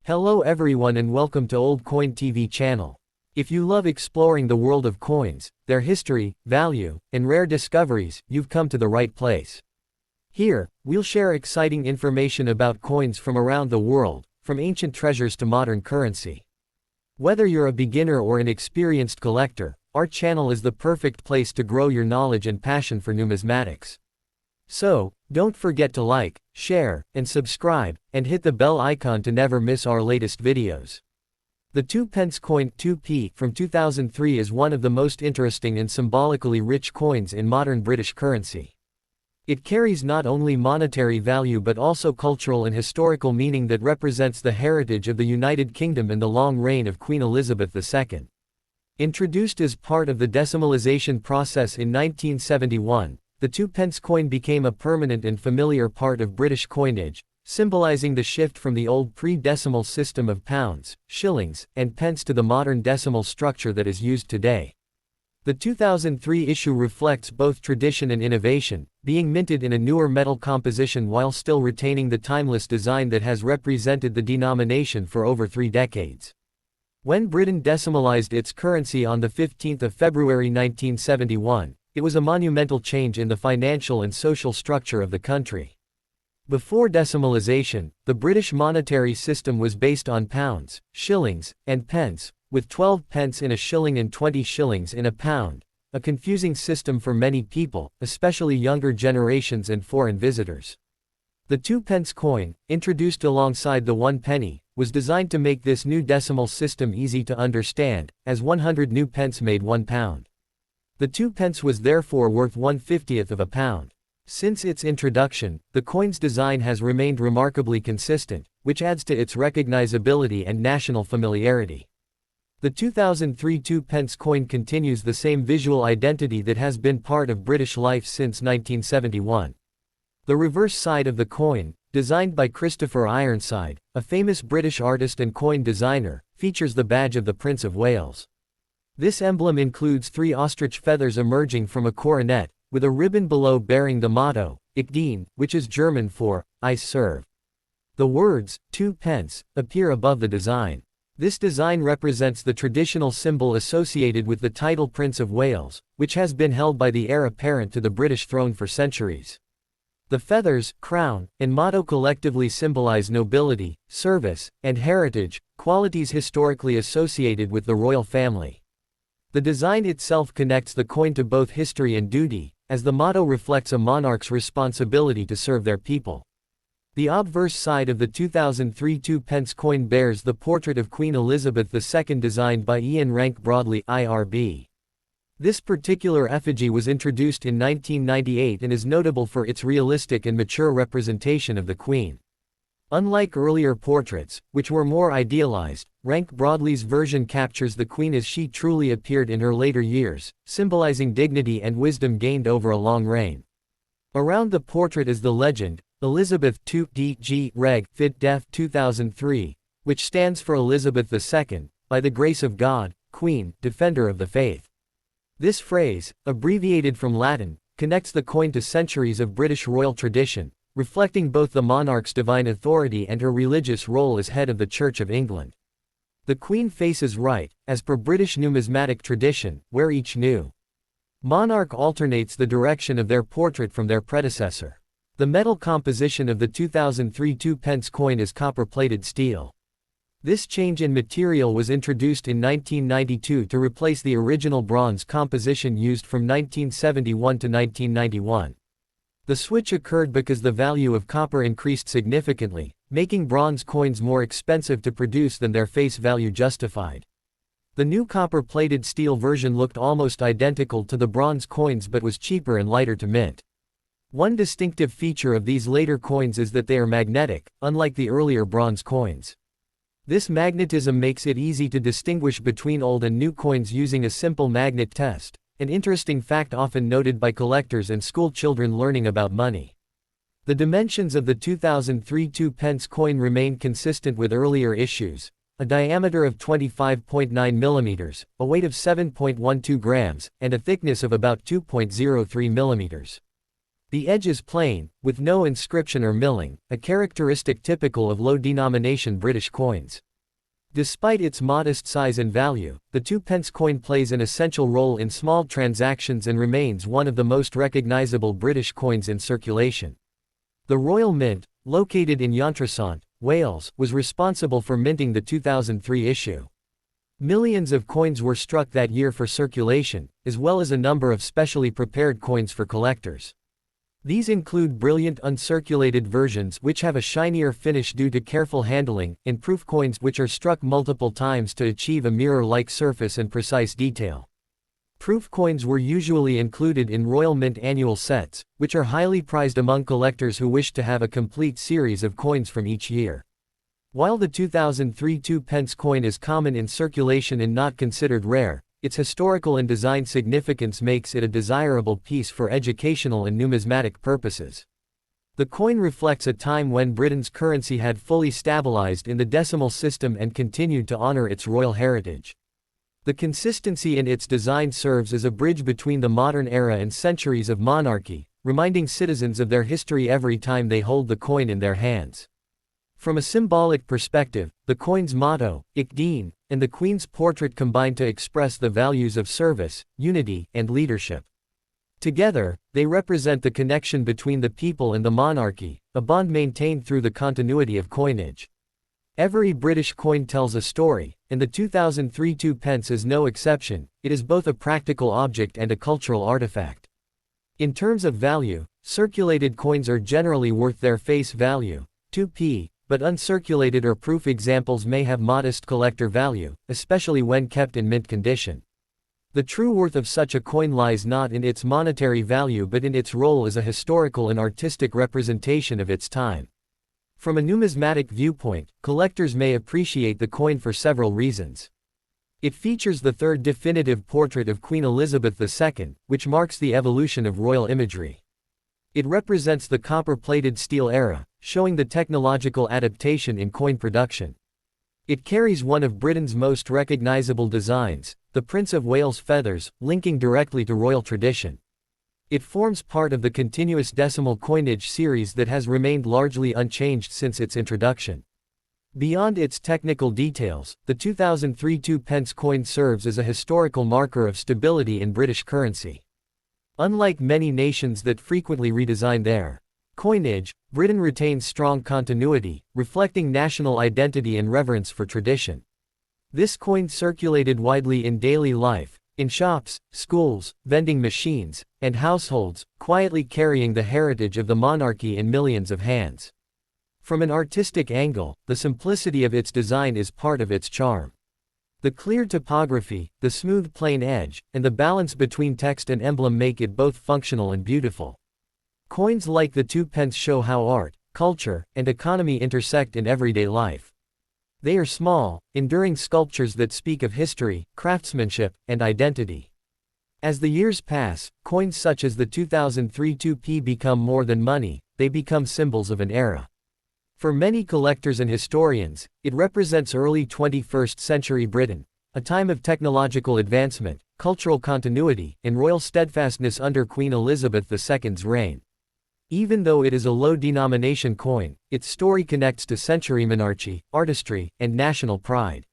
Hello everyone and welcome to Old Coin TV channel. If you love exploring the world of coins, their history, value, and rare discoveries, you've come to the right place. Here, we'll share exciting information about coins from around the world, from ancient treasures to modern currency. Whether you're a beginner or an experienced collector, our channel is the perfect place to grow your knowledge and passion for numismatics. So, don't forget to like, share, and subscribe, and hit the bell icon to never miss our latest videos. The 2 pence coin 2p from 2003 is one of the most interesting and symbolically rich coins in modern British currency. It carries not only monetary value but also cultural and historical meaning that represents the heritage of the United Kingdom and the long reign of Queen Elizabeth II. Introduced as part of the decimalization process in 1971, the 2 pence coin became a permanent and familiar part of British coinage, symbolizing the shift from the old pre-decimal system of pounds, shillings, and pence to the modern decimal structure that is used today. The 2003 issue reflects both tradition and innovation, being minted in a newer metal composition while still retaining the timeless design that has represented the denomination for over 3 decades. When Britain decimalized its currency on the 15th of February 1971, it was a monumental change in the financial and social structure of the country. Before decimalization, the British monetary system was based on pounds, shillings, and pence, with 12 pence in a shilling and 20 shillings in a pound, a confusing system for many people, especially younger generations and foreign visitors. The 2 pence coin, introduced alongside the 1 penny, was designed to make this new decimal system easy to understand, as 100 new pence made 1 pound. The 2 pence was therefore worth 1/50th of a pound. Since its introduction, the coin's design has remained remarkably consistent, which adds to its recognizability and national familiarity. The 2003 2 pence coin continues the same visual identity that has been part of British life since 1971. The reverse side of the coin, designed by Christopher Ironside, a famous British artist and coin designer, features the badge of the Prince of Wales. This emblem includes 3 ostrich feathers emerging from a coronet, with a ribbon below bearing the motto, II D.G, which is German for, I serve. The words, 2 pence, appear above the design. This design represents the traditional symbol associated with the title Prince of Wales, which has been held by the heir apparent to the British throne for centuries. The feathers, crown, and motto collectively symbolize nobility, service, and heritage, qualities historically associated with the royal family. The design itself connects the coin to both history and duty, as the motto reflects a monarch's responsibility to serve their people. The obverse side of the 2003 2 pence coin bears the portrait of Queen Elizabeth II designed by Ian Rank-Broadley, IRB. This particular effigy was introduced in 1998 and is notable for its realistic and mature representation of the Queen. Unlike earlier portraits, which were more idealized, Rank-Broadley's version captures the Queen as she truly appeared in her later years, symbolizing dignity and wisdom gained over a long reign. Around the portrait is the legend, Elizabeth II D.G. Reg. Fit. Def. 2003, which stands for Elizabeth II, by the grace of God, Queen, Defender of the Faith. This phrase, abbreviated from Latin, connects the coin to centuries of British royal tradition, reflecting both the monarch's divine authority and her religious role as head of the Church of England. The Queen faces right, as per British numismatic tradition, where each new monarch alternates the direction of their portrait from their predecessor. The metal composition of the 2003 2 pence coin is copper-plated steel. This change in material was introduced in 1992 to replace the original bronze composition used from 1971 to 1991. The switch occurred because the value of copper increased significantly, making bronze coins more expensive to produce than their face value justified. The new copper-plated steel version looked almost identical to the bronze coins but was cheaper and lighter to mint. One distinctive feature of these later coins is that they are magnetic, unlike the earlier bronze coins. This magnetism makes it easy to distinguish between old and new coins using a simple magnet test, an interesting fact often noted by collectors and school children learning about money. The dimensions of the 2003 2 pence coin remain consistent with earlier issues, a diameter of 25.9 mm, a weight of 7.12 grams, and a thickness of about 2.03 mm. The edge is plain, with no inscription or milling, a characteristic typical of low-denomination British coins. Despite its modest size and value, the 2p coin plays an essential role in small transactions and remains one of the most recognizable British coins in circulation. The Royal Mint, located in Llantrisant, Wales, was responsible for minting the 2003 issue. Millions of coins were struck that year for circulation, as well as a number of specially prepared coins for collectors. These include brilliant uncirculated versions which have a shinier finish due to careful handling, and proof coins which are struck multiple times to achieve a mirror-like surface and precise detail. Proof coins were usually included in Royal Mint annual sets, which are highly prized among collectors who wish to have a complete series of coins from each year. While the 2003 2p coin is common in circulation and not considered rare, its historical and design significance makes it a desirable piece for educational and numismatic purposes. The coin reflects a time when Britain's currency had fully stabilized in the decimal system and continued to honor its royal heritage. The consistency in its design serves as a bridge between the modern era and centuries of monarchy, reminding citizens of their history every time they hold the coin in their hands. From a symbolic perspective, the coin's motto, II D.G, and the Queen's portrait combine to express the values of service, unity, and leadership. Together, they represent the connection between the people and the monarchy, a bond maintained through the continuity of coinage. Every British coin tells a story, and the 2003 2p is no exception. It is both a practical object and a cultural artifact. In terms of value, circulated coins are generally worth their face value, 2p, but uncirculated or proof examples may have modest collector value, especially when kept in mint condition. The true worth of such a coin lies not in its monetary value but in its role as a historical and artistic representation of its time. From a numismatic viewpoint, collectors may appreciate the coin for several reasons. It features the third definitive portrait of Queen Elizabeth II, which marks the evolution of royal imagery. It represents the copper-plated steel era, showing the technological adaptation in coin production. It carries one of Britain's most recognizable designs, the Prince of Wales feathers, linking directly to royal tradition. It forms part of the continuous decimal coinage series that has remained largely unchanged since its introduction. Beyond its technical details, the 2003 2p coin serves as a historical marker of stability in British currency. Unlike many nations that frequently redesign their coinage, Britain retains strong continuity, reflecting national identity and reverence for tradition. This coin circulated widely in daily life, in shops, schools, vending machines, and households, quietly carrying the heritage of the monarchy in millions of hands. From an artistic angle, the simplicity of its design is part of its charm. The clear typography, the smooth plain edge, and the balance between text and emblem make it both functional and beautiful. Coins like the 2p show how art, culture, and economy intersect in everyday life. They are small, enduring sculptures that speak of history, craftsmanship, and identity. As the years pass, coins such as the 2003 2p become more than money, they become symbols of an era. For many collectors and historians, it represents early 21st century Britain, a time of technological advancement, cultural continuity, and royal steadfastness under Queen Elizabeth II's reign. Even though it is a low-denomination coin, its story connects to century monarchy, artistry, and national pride.